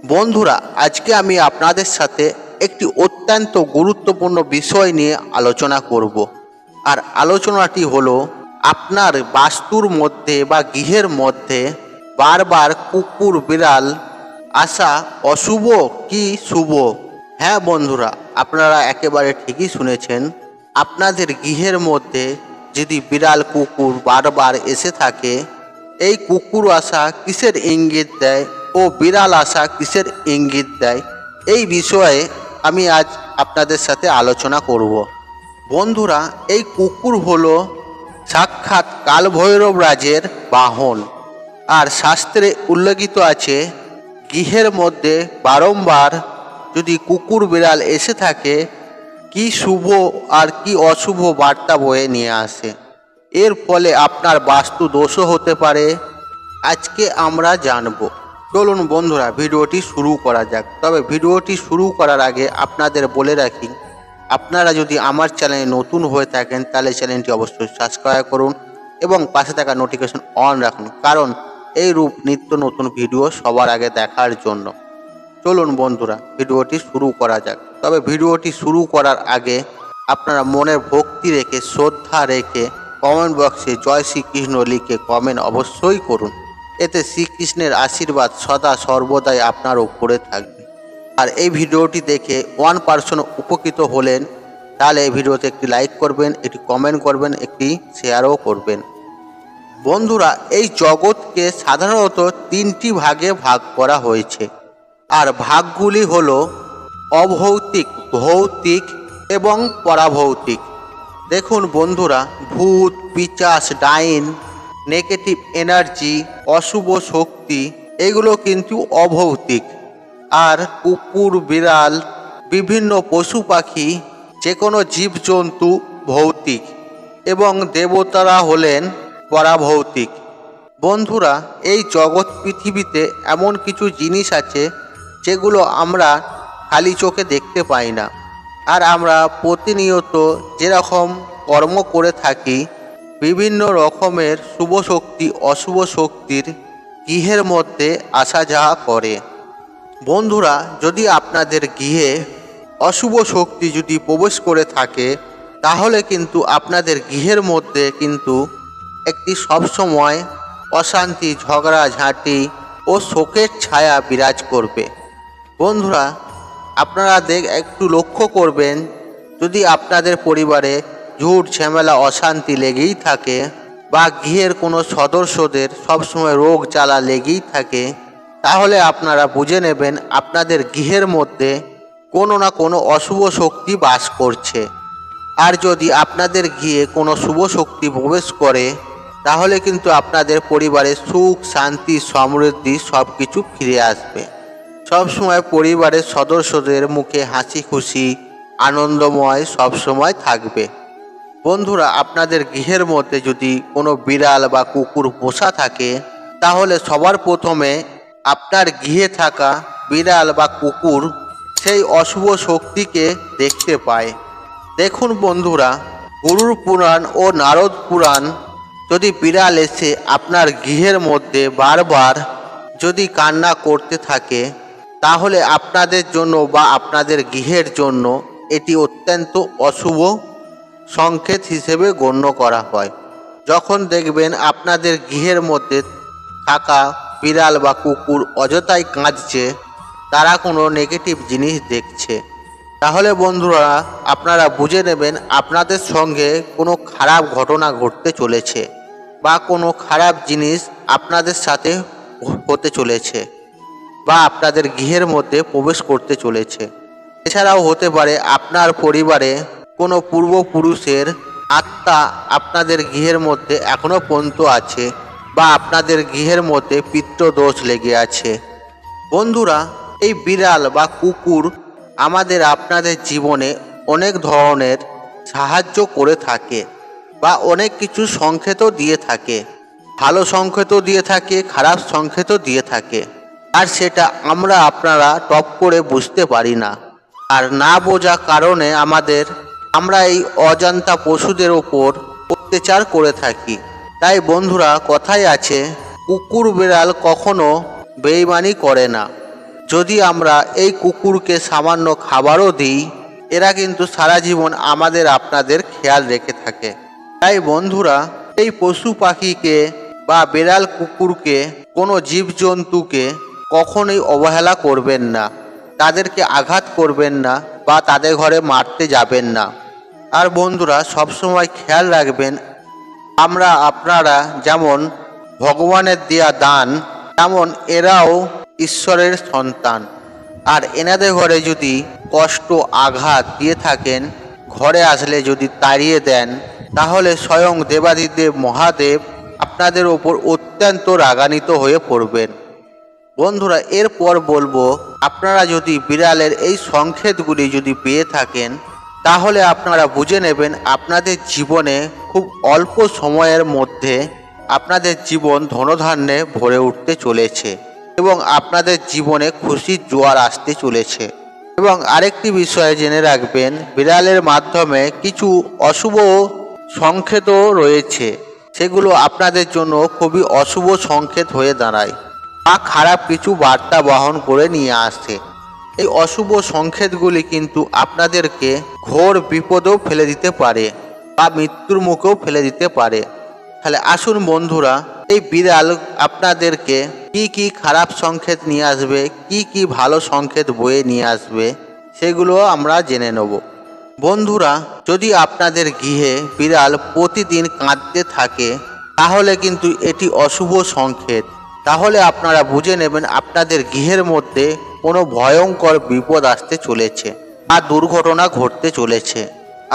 বন্ধুরা, আজকে আমি আপনাদের সাথে একটি অত্যন্ত গুরুত্বপূর্ণ বিষয় নিয়ে আলোচনা করব। আর আলোচনাটি হলো, আপনার বাস্তুর মধ্যে বা গৃহের মধ্যে বারবার কুকুর বিড়াল আসা অশুভ কি শুভ? হ্যাঁ বন্ধুরা, আপনারা একেবারে ঠিকই শুনেছেন। আপনাদের গৃহের মধ্যে যদি বিড়াল কুকুর বারবার এসে থাকে, এই কুকুর আসা কিসের ইঙ্গিত দেয় ও বিড়াল আসা কিসের ইঙ্গিত দেয়, এই বিষয়ে আমি আজ আপনাদের সাথে আলোচনা করব। বন্ধুরা, এই কুকুর হলো সাক্ষাৎ কালভৈরব রাজের বাহন। আর শাস্ত্রে উল্লেখিত আছে, গৃহের মধ্যে বারংবার যদি কুকুর বিড়াল এসে থাকে, কি শুভ আর কি অশুভ বার্তা বয়ে নিয়ে আসে। এর ফলে আপনার বাস্তু দোষও হতে পারে। আজকে আমরা জানব। চলুন বন্ধুরা, ভিডিওটি শুরু করা যাক। তবে ভিডিওটি শুরু করার আগে আপনাদের বলে রাখি, আপনারা যদি আমার চ্যানেলে নতুন হয়ে থাকেন তাহলে চ্যানেলটি অবশ্যই সাবস্ক্রাইব করুন এবং পাশে থাকা নোটিফিকেশন অন রাখুন, কারণ এই রূপ নিত্য নতুন ভিডিও সবার আগে দেখার জন্য। চলুন বন্ধুরা, ভিডিওটি শুরু করা যাক। তবে ভিডিওটি শুরু করার আগে আপনারা মনের ভক্তি রেখে, শ্রদ্ধা রেখে কমেন্ট বক্সে জয় শ্রীকৃষ্ণ লিখে কমেন্ট অবশ্যই করুন। এতে শ্রীকৃষ্ণের আশীর্বাদ সদা সর্বদাই আপনার উপরে থাকবে। আর এই ভিডিওটি দেখে 1% উপকৃত হলেন, তাহলে এই ভিডিওতে একটি লাইক করবেন, একটি কমেন্ট করবেন, একটি শেয়ারও করবেন। বন্ধুরা, এই জগৎকে সাধারণত 3টি ভাগে ভাগ করা হয়েছে। আর ভাগগুলি হলো অভৌতিক, ভৌতিক এবং পরাভৌতিক। দেখুন বন্ধুরা, ভূত, পিশাচ, ডাইন, নেগেটিভ এনার্জি, অশুভ শক্তি, এগুলো কিন্তু অভৌতিক। আর কুকুর বিড়াল, বিভিন্ন পশু পাখি, যে কোনো জীবজন্তু ভৌতিক এবং দেবতারা হলেন পরাভৌতিক। বন্ধুরা, এই জগৎ পৃথিবীতে এমন কিছু জিনিস আছে যেগুলো আমরা খালি চোখে দেখতে পাই না। আর আমরা প্রতিনিয়ত যেরকম কর্ম করে থাকি, বিভিন্ন রকমের শুভ শক্তি অশুভ শক্তির গৃহের মধ্যে আসা যাওয়া করে। বন্ধুরা, যদি আপনাদের গৃহে অশুভ শক্তি যদি প্রবেশ করে থাকে, তাহলে কিন্তু আপনাদের গৃহের মধ্যে কিন্তু একটি সবসময় অশান্তি, ঝগড়াঝাঁটি ও শোকের ছায়া বিরাজ করবে। বন্ধুরা, আপনারা একটু লক্ষ্য করবেন, যদি আপনাদের পরিবারে ঝুট ঝামেলা অশান্তি লেগেই থাকে, বা গৃহের কোনো সদস্যদের সবসময় রোগ জ্বালা লেগেই থাকে, তাহলে আপনারা বুঝে নেবেন আপনাদের গৃহের মধ্যে কোনো না কোনো অশুভ শক্তি বাস করছে। আর যদি আপনাদের গৃহে কোনো শুভ শক্তি প্রবেশ করে, তাহলে কিন্তু আপনাদের পরিবারে সুখ, শান্তি, সমৃদ্ধি সব কিছু ফিরে আসবে। সবসময় পরিবারের সদস্যদের মুখে হাসি খুশি, আনন্দময় সবসময় থাকবে। বন্ধুরা, আপনাদের গৃহের মধ্যে যদি কোনো বিড়াল বা কুকুর পোষা থাকে, তাহলে সবার প্রথমে আপনার গৃহে থাকা বিড়াল বা কুকুর সেই অশুভ শক্তিকে দেখতে পায়। দেখুন বন্ধুরা, গরুড় পুরাণ ও নারদ পুরাণ, যদি বিড়াল এসে আপনার গৃহের মধ্যে বারবার যদি কান্না করতে থাকে, তাহলে আপনাদের জন্য বা আপনাদের গৃহের জন্য এটি অত্যন্ত অশুভ সংকেত হিসেবে গণ্য করা হয়। যখন দেখবেন আপনাদের গৃহের মধ্যে থাকা বিড়াল বা কুকুর অযথাই কাঁদছে, তারা কোনো নেগেটিভ জিনিস দেখছে, তাহলে বন্ধুরা আপনারা বুঝে নেবেন আপনাদের সঙ্গে কোনো খারাপ ঘটনা ঘটতে চলেছে, বা কোনো খারাপ জিনিস আপনাদের সাথে হতে চলেছে, বা আপনাদের গৃহের মধ্যে প্রবেশ করতে চলেছে। এছাড়াও হতে পারে আপনার পরিবারে কোনো পূর্বপুরুষের আত্মা আপনাদের গৃহের মধ্যে এখনও পর্যন্ত আছে, বা আপনাদের গৃহের মধ্যে পিতৃদোষ লেগে আছে। বন্ধুরা, এই বিড়াল বা কুকুর আমাদের আপনাদের জীবনে অনেক ধরনের সাহায্য করে থাকে, বা অনেক কিছু সংকেতও দিয়ে থাকে। ভালো সংকেতও দিয়ে থাকে, খারাপ সংকেতও দিয়ে থাকে। আর সেটা আপনারা টপ করে বুঝতে পারি না। আর না বোঝা কারণে আমরা এই অজান্তা পশুদের ওপর অত্যাচার করে থাকি। তাই বন্ধুরা, কথাই আছে, কুকুর বিড়াল কখনো বেইমানি করে না। যদি আমরা এই কুকুরকে সামান্য খাবারও দিই, এরা কিন্তু সারা জীবন আমাদের আপনাদের খেয়াল রেখে থাকে। তাই বন্ধুরা, এই পশু পাখিকে বা বিড়াল কুকুরকে, কোনো জীবজন্তুকে কখনোই অবহেলা করবেন না, তাদেরকে আঘাত করবেন না বা তাদের ঘরে মারতে যাবেন না। আর বন্ধুরা, সবসময় খেয়াল রাখবেন, আপনারা যেমন ভগবানের দেয়া দান, তেমন এরাও ঈশ্বরের সন্তান। আর এনাদের ঘরে যদি কষ্ট আঘাত দিয়ে থাকেন, ঘরে আসলে যদি তাড়িয়ে দেন, তাহলে স্বয়ং দেবাদিদেব মহাদেব আপনাদের ওপর অত্যন্ত রাগান্বিত হয়ে পড়বেন। বন্ধুরা, এরপর বলবো, আপনারা যদি বিড়ালের এই সংকেতগুলি যদি পেয়ে থাকেন, তাহলে আপনারা বুঝে নেবেন আপনাদের জীবনে খুব অল্প সময়ের মধ্যে আপনাদের জীবন ধনধান্যে ভরে উঠতে চলেছে এবং আপনাদের জীবনে খুশির জোয়ার আসতে চলেছে। এবং আরেকটি বিষয় জেনে রাখবেন, বিড়ালের মাধ্যমে কিছু অশুভ সংকেতও রয়েছে, সেগুলো আপনাদের জন্য খুবই অশুভ সংকেত হয়ে দাঁড়ায় বা খারাপ কিছু বার্তা বহন করে নিয়ে আসে। এই অশুভ সংকেতগুলি কিন্তু আপনাদেরকে ঘোর বিপদেও ফেলে দিতে পারে বা মৃত্যুর মুখেও ফেলে দিতে পারে। তাহলে আসুন বন্ধুরা, এই বিড়াল আপনাদেরকে কি কি খারাপ সংকেত নিয়ে আসবে, কি কি ভালো সংকেত বয়ে নিয়ে আসবে, সেগুলো আমরা জেনে নেব। বন্ধুরা, যদি আপনাদের গৃহে বিড়াল প্রতিদিন কাঁদতে থাকে, তাহলে কিন্তু এটি অশুভ সংকেত। তাহলে আপনারা বুঝে নেবেন আপনাদের গৃহের মধ্যে কোনো ভয়ঙ্কর বিপদ আসতে চলেছে বা দুর্ঘটনা ঘটতে চলেছে।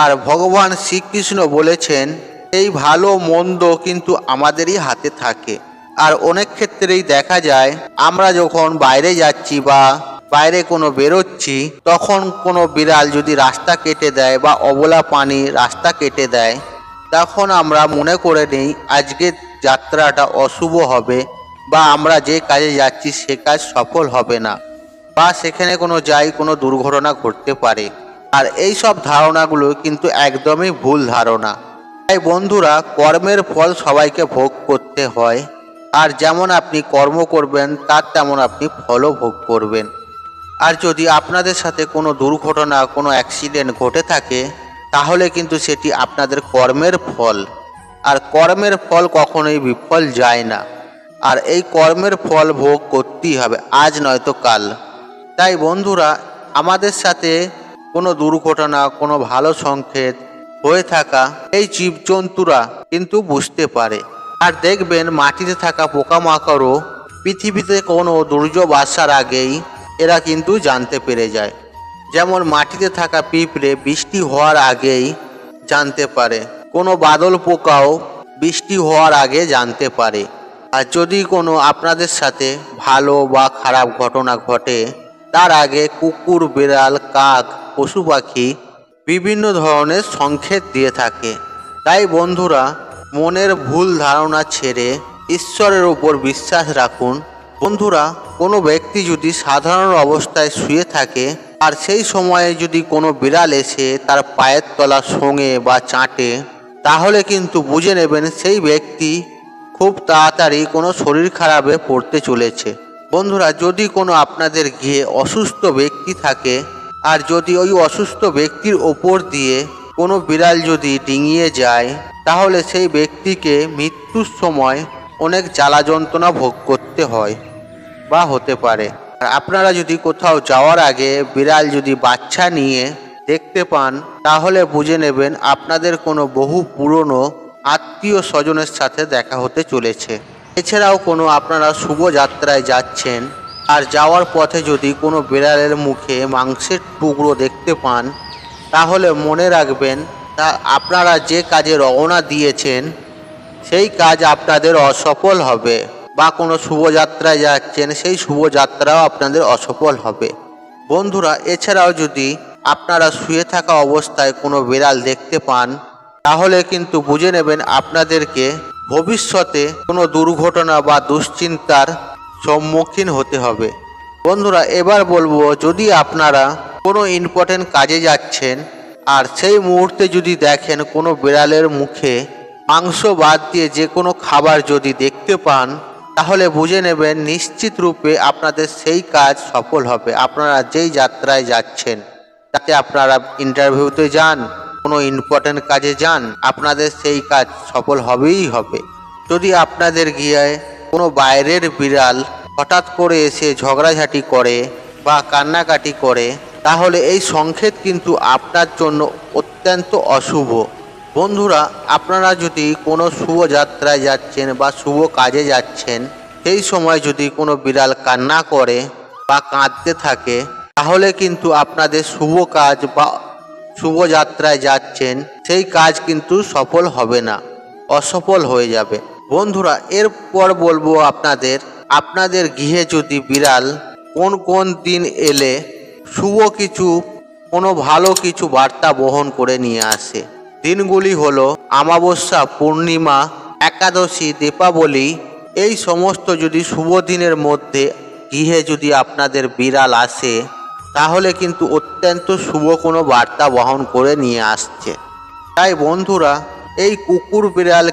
আর ভগবান শ্রীকৃষ্ণ বলেছেন, এই ভালো মন্দ কিন্তু আমাদেরই হাতে থাকে। আর অনেক ক্ষেত্রেই দেখা যায়, আমরা যখন বাইরে যাচ্ছি বা বাইরে কোনো বেরোচ্ছি, তখন কোনো বিড়াল যদি রাস্তা কেটে দেয় বা অবলা প্রাণী রাস্তা কেটে দেয়, তখন আমরা মনে করে নিই আজকের যাত্রাটা অশুভ হবে বা আমরা যে কাজে যাচ্ছি সে কাজ সফল হবে না বা সেখানে কোনো দুর্ঘটনা ঘটতে পারে। আর এই সব ধারণাগুলো কিন্তু একদমই ভুল ধারণা। তাই বন্ধুরা, কর্মের ফল সবাইকে ভোগ করতে হয়, আর যেমন আপনি কর্ম করবেন তার তেমন আপনি ফলও ভোগ করবেন। আর যদি আপনাদের সাথে কোনো দুর্ঘটনা, কোনো অ্যাক্সিডেন্ট ঘটে থাকে, তাহলে কিন্তু সেটি আপনাদের কর্মের ফল। আর কর্মের ফল কখনোই বিফল যায় না। আর এই কর্মের ফল ভোগ করতেই হবে, আজ নয়তো কাল। তাই বন্ধুরা, আমাদের সাথে কোনো দুর্ঘটনা, কোনো ভালো সংকেত হয়ে থাকা এই জীবজন্তুরা কিন্তু বুঝতে পারে। আর দেখবেন, মাটিতে থাকা পোকামাকড়ও পৃথিবীতে কোনো দুর্যোগ আসার আগেই এরা কিন্তু জানতে পেরে যায়। যেমন মাটিতে থাকা পিঁপড়ে বৃষ্টি হওয়ার আগেই জানতে পারে, কোনো বাদল পোকাও বৃষ্টি হওয়ার আগে জানতে পারে। আর যদি কোনো আপনাদের সাথে ভালো বা খারাপ ঘটনা ঘটে, তার আগে কুকুর, বিড়াল, কাক, পশু পাখি বিভিন্ন ধরনের সংকেত দিয়ে থাকে। তাই বন্ধুরা, মনের ভুল ধারণা ছেড়ে ঈশ্বরের উপর বিশ্বাস রাখুন। বন্ধুরা, কোনো ব্যক্তি যদি সাধারণ অবস্থায় শুয়ে থাকে আর সেই সময়ে যদি কোনো বিড়াল এসে তার পায়ের তলা শোঙে বা চাটে, তাহলে কিন্তু বুঝে নেবেন সেই ব্যক্তি খুব তাড়াতাড়ি কোনো শরীর খারাপে পড়তে চলেছে। বন্ধুরা, যদি কোনো আপনাদের গৃহে অসুস্থ ব্যক্তি থাকে, আর যদি ওই অসুস্থ ব্যক্তির ওপর দিয়ে কোনো বিড়াল যদি ডিঙিয়ে যায়, তাহলে সেই ব্যক্তিকে মৃত্যুর সময় অনেক জ্বালা যন্ত্রণা ভোগ করতে হয় বা হতে পারে। আর আপনারা যদি কোথাও যাওয়ার আগে বিড়াল যদি বাচ্চা নিয়ে দেখতে পান, তাহলে বুঝে নেবেন আপনাদের কোনো বহু পুরনো আত্মীয় স্বজনের সাথে দেখা হতে চলেছে। এছাড়াও কোনো আপনারা শুভ যাত্রায় যাচ্ছেন, আর যাওয়ার পথে যদি কোনো বিড়ালের মুখে মাংসের টুকরো দেখতে পান, তাহলে মনে রাখবেন তা আপনারা যে কাজে রওনা দিয়েছেন সেই কাজ আপনাদের অসফল হবে, বা কোনো শুভযাত্রায় যাচ্ছেন সেই শুভযাত্রাও আপনাদের অসফল হবে। বন্ধুরা, এছাড়াও যদি আপনারা শুয়ে থাকা অবস্থায় কোনো বিড়াল দেখতে পান, তাহলে কিন্তু বুঝে নেবেন আপনাদেরকে ভবিষ্যতে কোনো দুর্ঘটনা বা দুশ্চিন্তার সম্মুখীন হতে হবে। বন্ধুরা, এবার বলবো, যদি আপনারা কোনো ইম্পর্টেন্ট কাজে যাচ্ছেন আর সেই মুহূর্তে যদি দেখেন কোনো বিড়ালের মুখে মাংস বাদ দিয়ে যে কোনো খাবার যদি দেখতে পান, তাহলে বুঝে নেবেন নিশ্চিত রূপে আপনাদের সেই কাজ সফল হবে। আপনারা যেই যাত্রায় যাচ্ছেন, তাতে আপনারা ইন্টারভিউতে যান, কোনো ইম্পর্ট্যান্ট কাজে যান, আপনাদের সেই কাজ সফল হবেই হবে। যদি আপনাদের গিয়ে কোনো বাইরের বিড়াল হঠাৎ করে এসে ঝগড়াঝাটি করে বা কান্নাকাটি করে, তাহলে এই সংকেত কিন্তু আপনার জন্য অত্যন্ত অশুভ। বন্ধুরা, আপনারা যদি কোনো শুভ যাত্রায় যাচ্ছেন বা শুভ কাজে যাচ্ছেন, সেই সময় যদি কোনো বিড়াল কান্না করে বা কাঁদতে থাকে, তাহলে কিন্তু আপনাদের শুভ কাজ বা শুভ যাত্রায় যাচ্ছেন সেই কাজ কিন্তু সফল হবে না, অসফল হয়ে যাবে। বন্ধুরা, এরপর বলবো আপনাদের গৃহে যদি বিড়াল কোন কোন দিন এলে শুভ কিছু, কোনো ভালো কিছু বার্তা বহন করে নিয়ে আসে। দিনগুলি হলো অমাবস্যা, পূর্ণিমা, একাদশী, দীপাবলি। এই সমস্ত যদি শুভ দিনের মধ্যে গৃহে যদি আপনাদের বিড়াল আসে, তাহলে কিন্তু অত্যন্ত শুভ কোনো বার্তা বহন করে নিয়ে আসছে। তাই বন্ধুরা, এই কুকুর বিড়াল